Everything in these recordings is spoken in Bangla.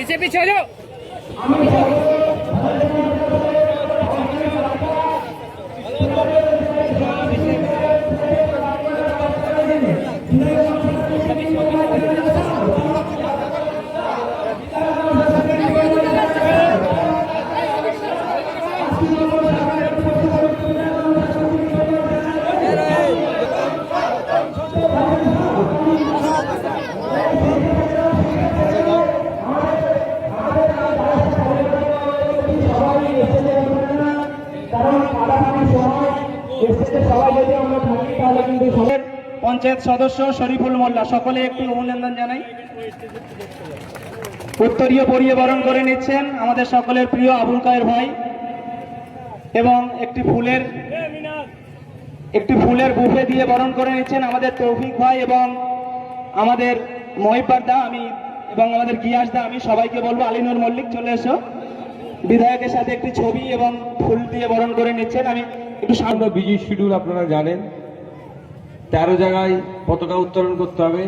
पीछे पीछे हो जाओ। पंचायत सदस्य शरीफुल मोल्ला सकले एक अभिनंदन जानाई। उत्तरीय पड़िए बरण करे निच्छेन आमादेर सकलेर प्रिय आबुल कायर भाई एवं एक फुलेर बुफे दिए बरण करे निच्छेन आमादेर तौफिक भाई एवं आमादेर महिब्बार दा आमी एवं आमादेर गियास दा। आमी सबाइके बोलबो आलिनुर मल्लिक चले एसो। विधायकेर साथे एकटी छवि एवं फुल दिए बरण करे निच्छेन। आमी एकटु सामने बिजी शिड्यूल आपनारा जानेन 13 জায়গায় পতাকা উত্তোলন করতে হবে।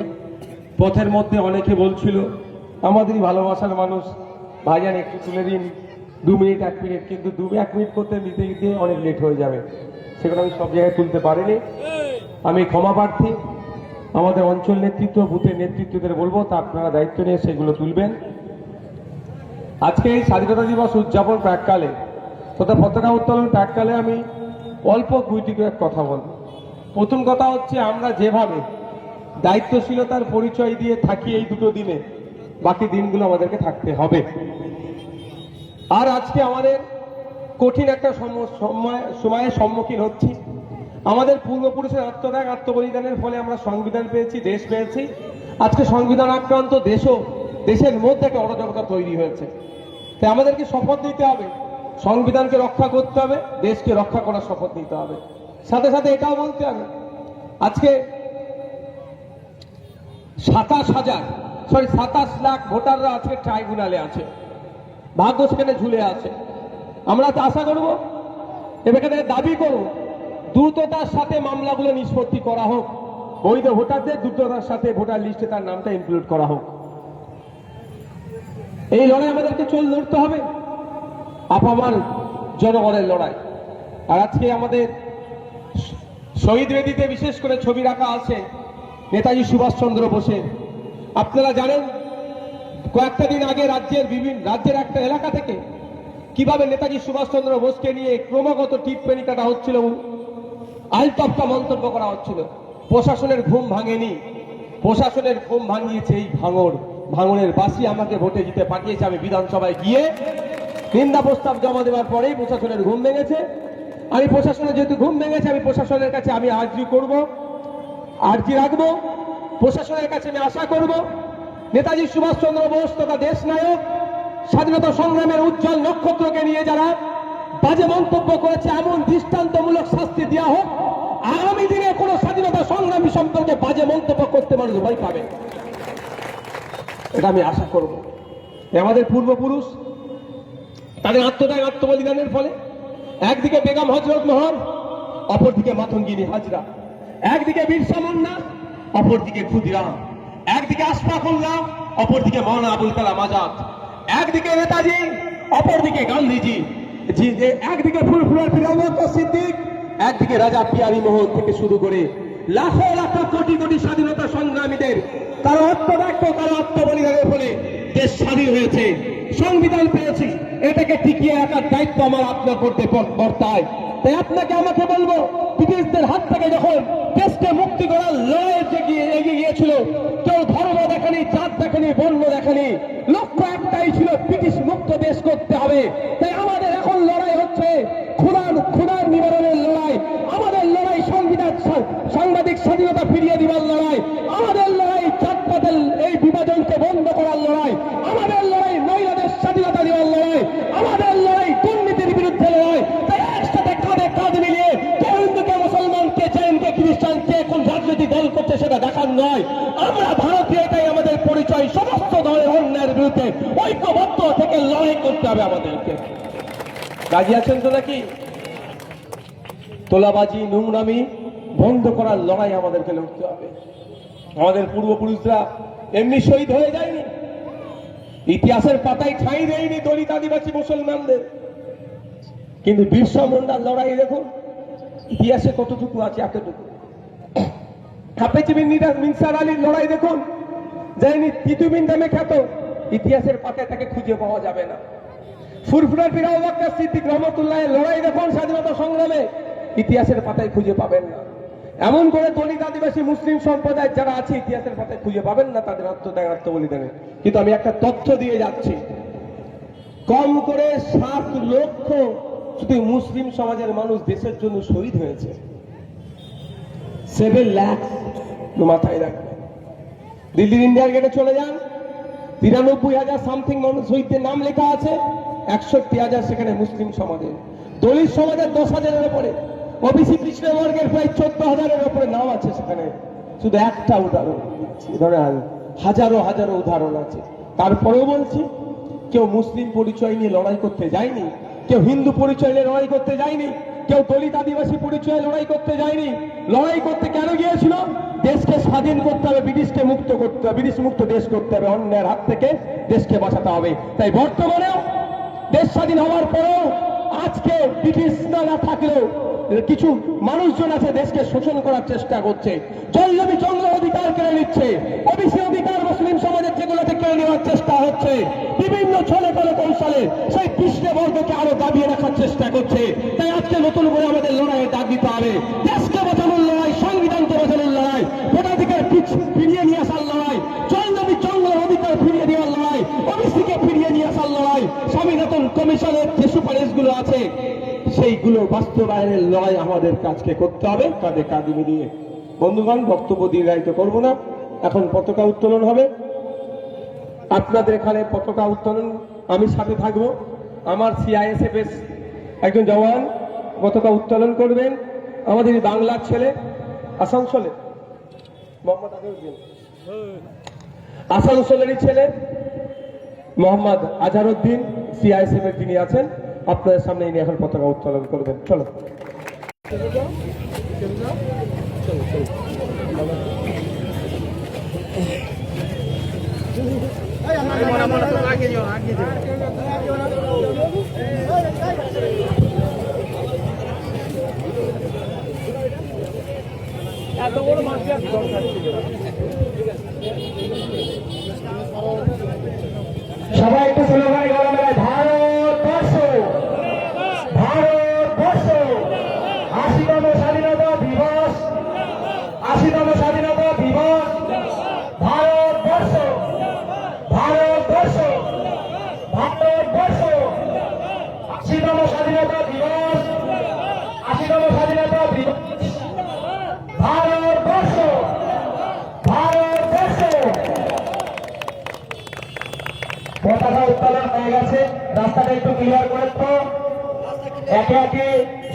পথের মধ্যে অনেকে বলছিল আমাদেরই ভালোবাসার মানুষ ভাইজান একটু তুলে দিন 2 মিনিট 1 মিনিট, কিন্তু 2-1 মিনিট করতে নিতে নিতে অনেক লেট হয়ে যাবে, সেগুলো আমি সব জায়গায় তুলতে পারিনি। আমি ক্ষমা প্রার্থী। আমাদের অঞ্চল নেতৃত্ব বুথের নেতৃত্বদের বলবো তা আপনারা দায়িত্ব নিয়ে সেগুলো তুলবেন। আজকে এই স্বাধীনতা দিবস উদযাপন প্রাককালে তথা পতাকা উত্তোলন প্রাককালে আমি অল্প দুইটি কথা বলবো। প্রথম কথা হচ্ছে আমরা যেভাবে দায়িত্বশীলতার পরিচয় দিয়ে থাকি এই দুটো দিনে, বাকি দিনগুলো আমাদেরকে থাকতে হবে। আর আজকে আমাদের কঠিন একটা সময়ের সম্মুখীন হচ্ছি। আমাদের পূর্বপুরুষের আত্মত্যাগ আত্মবলিদানের ফলে আমরা সংবিধান পেয়েছি, দেশ পেয়েছি। আজকে সংবিধান আক্রান্ত দেশের মধ্যে একটা অরাজকতা তৈরি হয়েছে। তাই আমাদেরকে শপথ নিতে হবে, সংবিধানকে রক্ষা করতে হবে, দেশকে রক্ষা করার শপথ নিতে হবে। সাথে সাথে এটাও বলতে হবে আজকে 27 লাখ ভোটাররা আজকে ট্রাইব্যুনালে আছে, ভাগ্য সেখানে ঝুলে আছে। আমরা তো আশা করব এখানে দাবি করব দ্রুততার সাথে মামলাগুলো নিষ্পত্তি করা হোক, বৈধ ভোটারদের দ্রুততার সাথে ভোটার লিস্টে তার নামটা ইনক্লুড করা হোক। এই লড়াই আমাদেরকে লড়তে হবে, আপামার জনগণের লড়াই। আর আজকে আমাদের শহীদ বেদিতে বিশেষ করে ছবি রাখা আছে নেতাজি সুভাষচন্দ্র বোসের। আপনারা জানেন কয়েকটা দিন আগে রাজ্যের একটা এলাকা থেকে কিভাবে নেতাজি সুভাষচন্দ্র বোসকে নিয়ে ক্রমাগত টিপ্পনি কাটা হচ্ছিল, আলতপ্তা মন্তব্য করা হচ্ছিল। প্রশাসনের ঘুম ভাঙেনি, প্রশাসনের ঘুম ভাঙিয়েছে এই ভাঙনের বাসি আমাকে ভোটে জিতে পাঠিয়েছে। আমি বিধানসভায় গিয়ে নিন্দা প্রস্তাব জমা দেওয়ার পরেই প্রশাসনের ঘুম ভেঙেছে। আমি প্রশাসনের যেহেতু ঘুম ভেঙেছে আমি প্রশাসনের কাছে আমি আর্জি রাখবো। প্রশাসনের কাছে আমি আশা করব নেতাজি সুভাষচন্দ্র বোস তথা দেশ নায়ক স্বাধীনতা সংগ্রামের উজ্জ্বল নক্ষত্রকে নিয়ে যারা বাজে মন্তব্য করেছে এমন দৃষ্টান্তমূলক শাস্তি দেওয়া হোক। আগামী দিনে কোনো স্বাধীনতা সংগ্রামী সম্পর্কে বাজে মন্তব্য করতে মানুষ ভয় পাবে, এটা আমি আশা করব। আমাদের পূর্বপুরুষ তাদের আত্মত্যাগ আত্মবলিদানের ফলে একদিকে বেগম হজরত মোহর, অপরদিকে মাতঙ্গিনী হাজরা, একদিকে বিরসা মুন্ডা, অপরদিকে ক্ষুদিরাম, একদিকে আশফাকুল্লাহ, অপরদিকে মাওলানা আবুল কালাম আজাদ, একদিকে নেতাজি, অপরদিকে গান্ধীজি, একদিকে ফুরফুরার পীর আবু বকর সিদ্দিক, একদিকে রাজা পিয়ারী মোহন থেকে শুরু করে লাখো লাখো কোটি কোটি স্বাধীনতা সংগ্রামীদের কারো আত্মত্যাগ কারো আত্মবলিদানের ফলে দেশ স্বাধীন হয়েছে, সংবিধান পেয়েছি। এটাকে টিকিয়ে রাখার দায়িত্ব আমার আপনার করতে বর্তায়। তাই আপনাকে আমাকে বলবো ব্রিটিশদের হাত থেকে যখন দেশকে মুক্তি করার লড়াইয়ে এগিয়ে গিয়েছিল, কেউ ধর্ম দেখেনি, জাত দেখেনি, বর্ণ দেখেনি, লক্ষ্য একটাই ছিল ব্রিটিশ মুক্ত দেশ করতে হবে। তাই আমাদের এখন লড়াই হচ্ছে ক্ষুধার নিবারণের লড়াই, আমাদের লড়াই সাংবাদিক স্বাধীনতা ফিরিয়ে দিবার লড়াই, আমাদের লড়াই জাতপাতের এই বিভাজনকে বন্ধ করার লড়াই, আমাদের লড়াই মহিলাদের স্বাধীনতা দেওয়ার লড়াই, আমাদের লড়াই দুর্নীতির বিরুদ্ধে লড়াই। তাই একসাথে কাঁধে কাঁধ মিলিয়ে কে হিন্দু কে মুসলমান কে জৈন কে খ্রিস্টান কে কোন রাজনৈতিক দল করছে সেটা দেখার নয়। আমরা ভারতীয়, এটাই আমাদের পরিচয়। সমস্ত দলের অন্যায়ের বিরুদ্ধে ঐক্যবদ্ধ থেকে লড়াই করতে হবে আমাদেরকে। রাজি আছেন তো নাকি? তোলাবাজি নোংরামি বন্ধ করার লড়াই আমাদেরকে লড়তে হবে। আমাদের পূর্বপুরুষরা এমনি শহীদ হয়ে যায়নি, ইতিহাসের পাতায় ঠাঁই দেয়নি দলিত আদিবাসী মুসলমানদের, কিন্তু বিরসা মুন্ডার লড়াই দেখুন ইতিহাসে কতটুকু আছে, এতটুকু। হাফেজ বিন মিনসার আলীর লড়াই দেখুন, যাইনি তিতুমিন নামে খ্যাত, ইতিহাসের পাতায় তাকে খুঁজে পাওয়া যাবে না। ফুরফুরার পীর আবু বকর সিদ্দিক রহমাতুল্লাহের লড়াই দেখুন স্বাধীনতা সংগ্রামে, ইতিহাসের পাতায় খুঁজে পাবেন না। এমন করে দলিত আদিবাসী মুসলিম সম্প্রদায় যারা আছে ইতিহাসের পাতায় খুঁজে পাবেন না তাদের আত্মত্যাগ আত্মবলিদানে। কিন্তু আমি একটা তথ্য দিয়ে যাচ্ছি, কম করে 7 লক্ষ শুধু মুসলিম সমাজের মানুষ দেশের জন্য শহীদ হয়েছে। 7 লাখ মাথায় রাখবেন। দিল্লির ইন্ডিয়া গেটে চলে যান, 93,000 সামথিং মানুষ শহীদদের নাম লেখা আছে, 61,000 সেখানে মুসলিম সমাজের। দলিত সমাজের 10,000-এর উপরে, ওবিসি পিছড়ে বর্গের প্রায় 14,000-এর উপরে নাম আছে সেখানে। শুধু একটা উদাহরণ, ধরেন হাজারো হাজারো উদাহরণ আছে। তারপরেও বলছি, কেউ মুসলিম পরিচয় নিয়ে লড়াই করতে যায়নি, কেউ হিন্দু পরিচয় নিয়ে লড়াই করতে যায়নি, কেউ দলিত আদিবাসী পরিচয়ে লড়াই করতে যায়নি। লড়াই করতে কেন গিয়েছিল? দেশকে স্বাধীন করতে হবে, ব্রিটিশকে মুক্ত করতে হবে, ব্রিটিশ মুক্ত দেশ করতে হবে, অন্যের হাত থেকে দেশকে বাঁচাতে হবে। তাই বর্তমানেও দেশ স্বাধীন হওয়ার পরেও আজকে ব্রিটিশ না থাকলেও কিছু মানুষজন আছে দেশকে শোষণ করার চেষ্টা করছে, জলজমি জঙ্গল অধিকার কেড়ে নিচ্ছে, ওবিসি অধিকার মুসলিম সমাজের যেগুলোতে কেড়ে নেওয়ার চেষ্টা হচ্ছে, বিভিন্ন ছলে কলে কৌশলে সেই পিছড়ে বর্গকে আরো দাবিয়ে রাখার চেষ্টা করছে। তাই আজকে নতুন করে আমাদের লড়াইয়ে ডাক দিতে হবে। দেশকে বাঁচানোর লড়াই, সংবিধানকে বাঁচানোর লড়াই, ভোটাধিকার ফিরিয়ে নিয়ে আসার লড়াই, জলজমি জঙ্গল অধিকার ফিরিয়ে দেওয়ার লড়াই, ওবিসিকে ফিরিয়ে নিয়ে আসার লড়াই, স্বামীনাথন কমিশনের যে সুপারিশগুলো আছে সেইগুলো বাস্তবায়নের লড়াই আমাদের কাজকে করতে হবে, কাঁধে কাঁধ মিলিয়ে। বন্ধুগণ, বক্তব্য দীর্ঘায়িত করব না, এখন পতাকা উত্তোলন হবে। আপনাদের এখানে পতাকা উত্তোলন আমি সাথে থাকব, আমার সিআইএসএফ এর একজন জওয়ান পতাকা উত্তোলন করবেন। আমাদের বাংলার ছেলে, আসানসোলে মোহাম্মদ আজহারউদ্দিন, আসানসোলেরই ছেলে মোহাম্মদ আজহারউদ্দিন সিআইএসএফ এর তিনি আছেন, আপনাদের সামনে ইনি এখন পতাকা উত্তোলন করবেন। চলো এত বড় মাছ সবাই একটু স্লোগান গরমে ভারতবর্ষ, ভারতবর্ষ, 80তম স্বাধীনতা দিবস, 80তম স্বাধীনতা দিবস, ভারতবর্ষ, ভারতবর্ষ, ভারতবর্ষ, 80তম স্বাধীনতা দিবস, 80তম স্বাধীনতা দিবস, ভারতবর্ষ, ভারতবর্ষ। পতাকা উত্তোলন হয়ে গেছে, রাস্তাটা একটু ক্লিয়ার করে তো, একে একে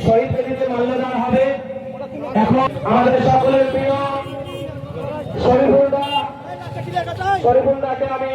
শহীদ বেদিতে মাল্যদান হবে। এখন আমাদের সকলের প্রিয় শরীফুলদাকে আমি